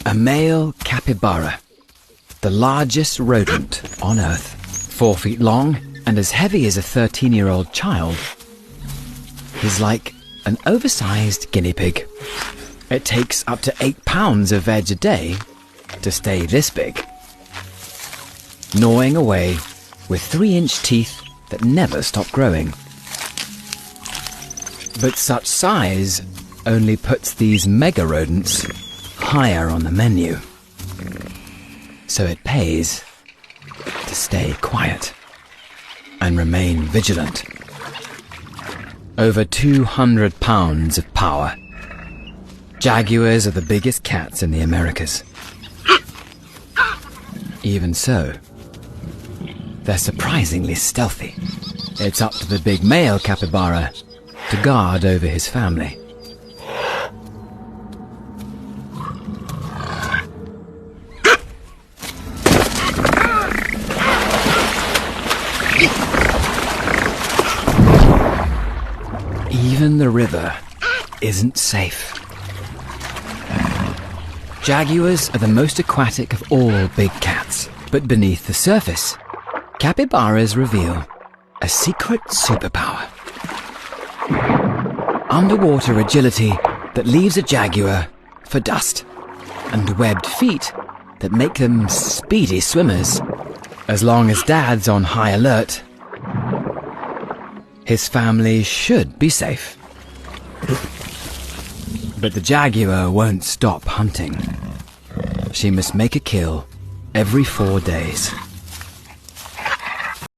A male capybara, the largest rodent on Earth, 4 feet long and as heavy as a 13-year-old child. He's like an oversized guinea pig. It takes up to 8 pounds of veg a day to stay this big, gnawing away with 3-inch teeth that never stop growing. But such size only puts these mega rodents higher on the menu. So it pays to stay quiet and remain vigilant. Over 200 pounds of power. Jaguars are the biggest cats in the Americas. Even so, they're surprisingly stealthy. It's up to the big male capybara to guard over his family. Even the river isn't safe. Jaguars are the most aquatic of all big cats, but beneath the surface, capybaras reveal a secret superpower. Underwater agility that leaves a jaguar for dust, and webbed feet that make them speedy swimmers. As long as Dad's on high alert, his family should be safe. But the jaguar won't stop hunting. She must make a kill every 4 days.